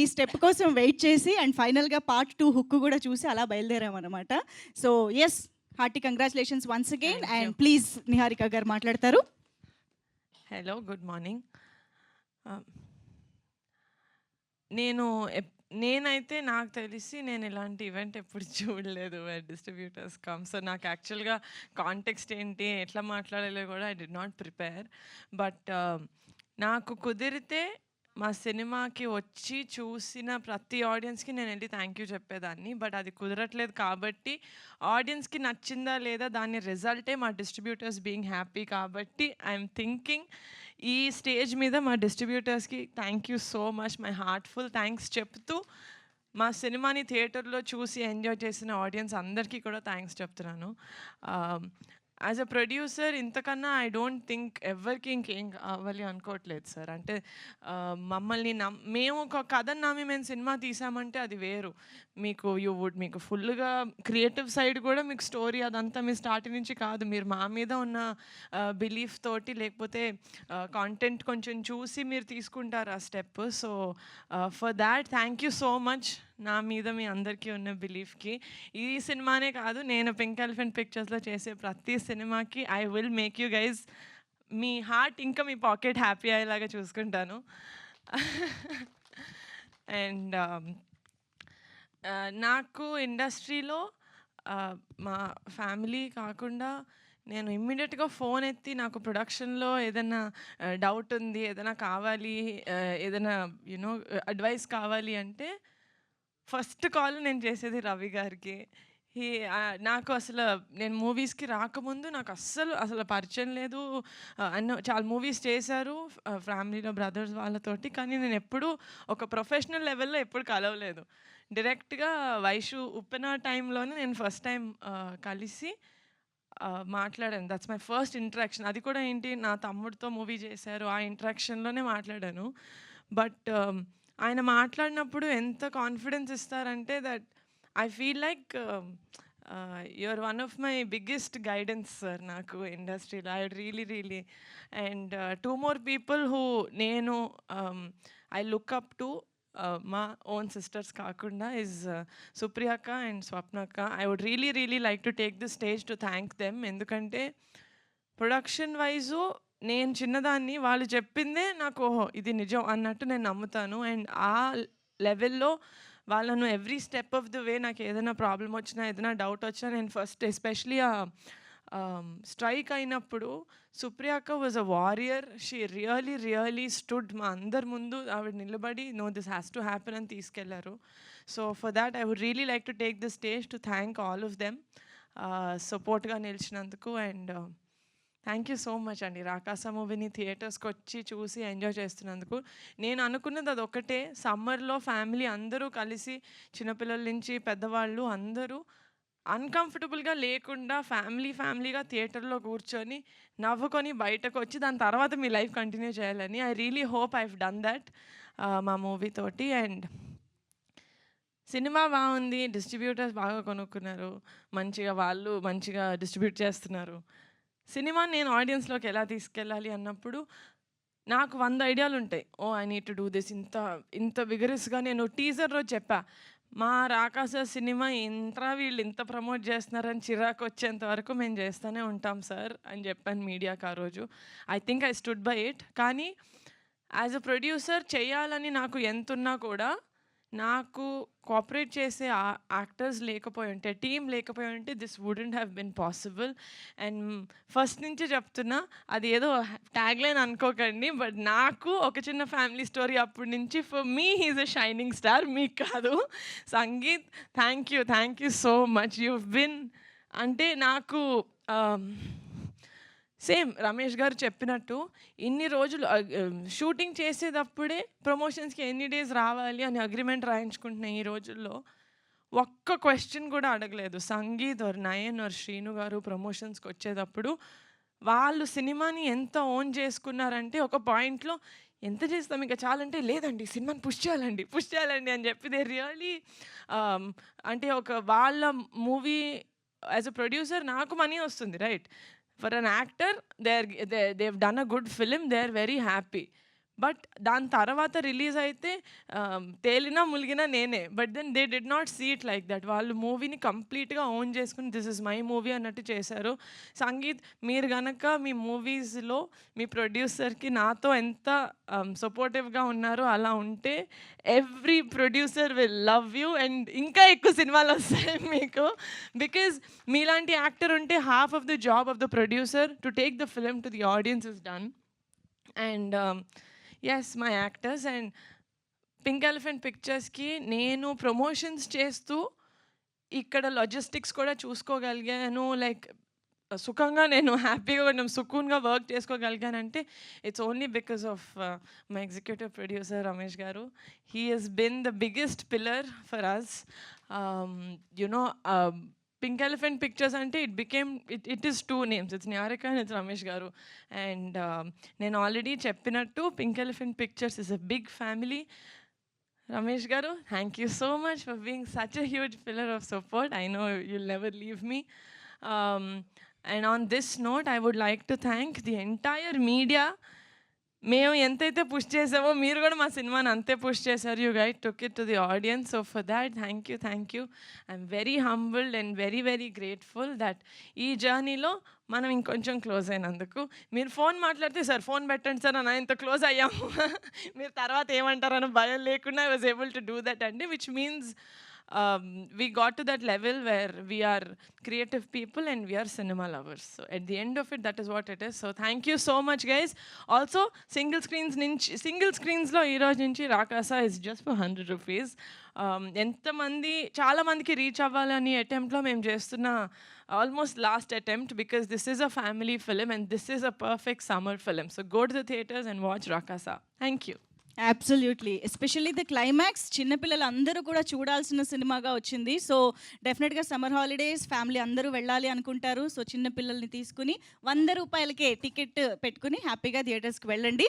ఈ స్టెప్ కోసం వెయిట్ చేసి అండ్ ఫైనల్‌గా పార్ట్ 2 హుక్ కూడా చూసి అలా బయలుదేరామనమాట. So yes, hearty congratulations once again thank you. And please Niharika garu మాట్లాడతారు. Hello, good morning. నేను నేనైతే నాకు తెలిసి నేను ఇలాంటి ఈవెంట్ ఎప్పుడు చూడలేదు డిస్ట్రిబ్యూటర్స్ కమ్. సో నాకు యాక్చువల్గా కాంటెక్స్ట్ ఏంటి, ఎట్లా మాట్లాడాలో కూడా I did not prepare. But నాకు కుదిరితే మా సినిమాకి వచ్చి చూసిన ప్రతి ఆడియన్స్కి నేను వెళ్ళి థ్యాంక్ యూ చెప్పేదాన్ని. బట్ అది కుదరట్లేదు కాబట్టి ఆడియన్స్కి నచ్చిందా లేదా దాని రిజల్టే మా డిస్ట్రిబ్యూటర్స్ బీయింగ్ హ్యాపీ. కాబట్టి ఐఎమ్ థింకింగ్ ఈ స్టేజ్ మీద మా డిస్ట్రిబ్యూటర్స్కి thank you so much, my heartful thanks చెప్తూ మా సినిమాని థియేటర్లో చూసి ఎంజాయ్ చేసిన ఆడియన్స్ అందరికీ కూడా థ్యాంక్స్ చెప్తున్నాను. యాజ్ అ ప్రొడ్యూసర్ ఇంతకన్నా ఐ డోంట్ థింక్ ఎవరికి ఇంకేం కావాలి అనుకోవట్లేదు సార్. అంటే మమ్మల్ని మేము ఒక కథను నమ్మి మేము సినిమా తీసామంటే అది వేరు. మీకు ఫుల్గా క్రియేటివ్ సైడ్ కూడా మీకు స్టోరీ అదంతా మీ స్టార్టింగ్ నుంచి కాదు, మీరు మా మీద ఉన్న బిలీఫ్ తోటి లేకపోతే కాంటెంట్ కొంచెం చూసి మీరు తీసుకుంటారు ఆ step. So for that thank you so much, నా మీద మీ అందరికీ ఉన్న బిలీఫ్కి. ఈ సినిమానే కాదు, నేను పింక్ ఎలిఫెంట్ పిక్చర్స్లో చేసే ప్రతి సినిమాకి I will make you guys me heart ఇంకా మీ పాకెట్ హ్యాపీ అయ్యేలాగా చూసుకుంటాను. అండ్ నాకు ఇండస్ట్రీలో మా ఫ్యామిలీ కాకుండా నేను ఇమ్మీడియట్గా ఫోన్ ఎత్తి నాకు ప్రొడక్షన్లో ఏదైనా డౌట్ ఉంది, ఏదైనా కావాలి, ఏదైనా యూనో అడ్వైస్ కావాలి అంటే ఫస్ట్ కాల్ నేను చేసేది రవి గారికి. నాకు అసలు నేను మూవీస్కి రాకముందు నాకు అసలు పరిచయం లేదు. చాలా మూవీస్ చేశారు ఫ్యామిలీలో బ్రదర్స్ వాళ్ళతోటి, కానీ నేను ఎప్పుడూ ఒక ప్రొఫెషనల్ లెవెల్లో ఎప్పుడు కలవలేదు. డైరెక్ట్గా వైషు ఉప్పెన టైంలోనే నేను ఫస్ట్ టైం కలిసి మాట్లాడాను. That's my first interaction. అది కూడా ఏంటి, నా తమ్ముడితో మూవీ చేశారు, ఆ ఇంటరాక్షన్లోనే మాట్లాడాను. బట్ ఆయన మాట్లాడినప్పుడు ఎంత కాన్ఫిడెన్స్ ఇస్తారంటే that I feel like you are one of my biggest guidance sir నాకు ఇండస్ట్రీలో. I really and two more people who నేను ఐ లుక్ అప్ టు మా ఓన్ సిస్టర్స్ కాకుండా ఇస్ సుప్రియక్క అండ్ స్వప్నక్క. I would really like to take the stage to thank them. ఎందుకంటే production wise నేను చిన్నదాన్ని, వాళ్ళు చెప్పిందే నాకు ఓహో ఇది నిజం అన్నట్టు నేను నమ్ముతాను. అండ్ ఆ లెవెల్లో వాళ్ళను every step of the way నాకు ఏదైనా ప్రాబ్లం వచ్చినా, ఏదైనా డౌట్ వచ్చినా, నేను ఫస్ట్ ఎస్పెషలీ స్ట్రైక్ అయినప్పుడు సుప్రియక్క was a warrior. She really stood మా అందరి ముందు ఆవిడ నిలబడి no this has to happen అని తీసుకెళ్లారు. So for that I would really like to take the stage to thank all of them సపోర్ట్గా నిలిచినందుకు. And thank you so much అండి, రాకాస మూవీని థియేటర్స్కి వచ్చి చూసి ఎంజాయ్ చేస్తున్నందుకు. నేను అనుకున్నది అది ఒకటే, సమ్మర్లో ఫ్యామిలీ అందరూ కలిసి చిన్నపిల్లల నుంచి పెద్దవాళ్ళు అందరూ అన్కంఫర్టబుల్గా లేకుండా ఫ్యామిలీగా థియేటర్లో కూర్చొని నవ్వుకొని బయటకు వచ్చి దాని తర్వాత మీ లైఫ్ కంటిన్యూ చేయాలని I really hope I have done that మా మూవీ తోటి. అండ్ సినిమా బాగుంది, డిస్ట్రిబ్యూటర్స్ బాగా కొనుక్కున్నారు, వాళ్ళు మంచిగా డిస్ట్రిబ్యూట్ చేస్తున్నారు. సినిమాని నేను ఆడియన్స్లోకి ఎలా తీసుకెళ్ళాలి అన్నప్పుడు నాకు 100 ఐడియాలు ఉంటాయి. Oh I need to do this. ఇంత విగరస్గా నేను టీజర్ రోజు చెప్పా, మా రాకాస సినిమా వీళ్ళు ఇంత ప్రమోట్ చేస్తున్నారని చిరాకు వచ్చేంత వరకు మేము చేస్తూనే ఉంటాం సార్ అని చెప్పాను మీడియాకి ఆ రోజు. I think I stood by it. కానీ యాజ్ అ ప్రొడ్యూసర్ చేయాలని నాకు ఎంతున్నా కూడా నాకు కోఆపరేట్ చేసే యాక్టర్స్ లేకపోయి ఉంటే, టీం లేకపోయి ఉంటే this wouldn't have been possible. And first నుంచి చెప్తున్నా, అది ఏదో ట్యాగ్లైన్ అనుకోకండి, బట్ నాకు ఒక చిన్న ఫ్యామిలీ స్టోరీ అప్పటి నుంచి for me he's a shining star, మీకు కాదు. Sangeeth thank you so much. You been అంటే నాకు సేమ్ రమేష్ గారు చెప్పినట్టు ఇన్ని రోజులు షూటింగ్ చేసేటప్పుడే ప్రమోషన్స్కి ఎన్ని డేస్ రావాలి అని అగ్రిమెంట్ రాయించుకుంటున్న ఈ రోజుల్లో ఒక్క క్వశ్చన్ కూడా అడగలేదు. సంగీత్ ఆర్ నయన్ ఆర్ శ్రీను గారు ప్రమోషన్స్కి వచ్చేటప్పుడు వాళ్ళు సినిమాని ఎంత ఓన్ చేసుకున్నారంటే ఒక పాయింట్లో ఎంత చేస్తాం ఇంకా చాలంటే, లేదండి సినిమాని పుష్ చేయాలండి అని చెప్పి దే రియలీ అంటే వాళ్ళ మూవీ యాజ్ అ ప్రొడ్యూసర్ నాకు మనీ వస్తుంది, right? For an actor, they've done a good film, they're very happy. But దాని తర్వాత రిలీజ్ అయితే తేలినా ములిగినా నేనే. But then they did not see it like that. వాళ్ళు మూవీని కంప్లీట్గా ఓన్ చేసుకుని దిస్ ఇస్ మై మూవీ అన్నట్టు చేశారు. సంగీత్, మీరు గనక మీ మూవీస్లో మీ ప్రొడ్యూసర్కి నాతో ఎంత సపోర్టివ్గా ఉన్నారో అలా ఉంటే every producer will love you and ఇంకా ఎక్కువ సినిమాలు వస్తాయి మీకు. బికాజ్ మీలాంటి యాక్టర్ ఉంటే half of the job of the producer to take the film to the audience is done. And yes, my actors and Pink Elephant పిక్చర్స్కి నేను promotions చేస్తూ ఇక్కడ లాజిస్టిక్స్ కూడా చూసుకోగలిగాను. లైక్ సుఖంగా నేను హ్యాపీగా కొంచెం సుకూన్గా వర్క్ చేసుకోగలిగానంటే it's only because of my executive producer Ramesh garu. He has been the biggest pillar for us. You know Pink Elephant Pictures అంటే it is 2 names. It's Niharika and it's Ramesh garu. And నేను ఆల్రెడీ చెప్పినట్టు Pink Elephant Pictures is a big family. Ramesh garu, thank you so much for being such a huge pillar of support. I know you'll never leave me. And on this note I would like to thank the entire media. మేము ఎంతైతే push చేసామో మీరు కూడా మా సినిమాని అంతే push చేశారు. You guide took it to the audience. So for that thank you. I'm very humbled and very very grateful that ఈ జర్నీలో మనం ఇంకొంచెం క్లోజ్ అయినందుకు. మీరు ఫోన్ మాట్లాడితే సార్ ఫోన్ పెట్టండి సార్ అని ఇంత క్లోజ్ అయ్యాము మీరు తర్వాత ఏమంటారని భయం లేకుండా I was able to do that అండి, which means we got to that level where we are creative people and we are cinema lovers. So at the end of it, that is what it is. So thank you so much guys. Also single screens lo ee roju nunchi Rakasa is just for 100 rupees. ఎంతమంది చాలా మందికి reach అవ్వాలని అటెంప్ట్లో మేము చేస్తున్న almost last attempt, because this is a family film and this is a perfect summer film. So go to the theatres and watch Rakasa. Thank you. Absolutely, especially the climax చిన్నపిల్లలు అందరూ కూడా చూడాల్సిన సినిమాగా వచ్చింది. So డెఫినెట్గా summer holidays family అందరూ వెళ్ళాలి అనుకుంటారు. సో చిన్నపిల్లల్ని తీసుకుని 100 రూపాయలకే టికెట్ పెట్టుకుని హ్యాపీగా థియేటర్స్కి వెళ్ళండి.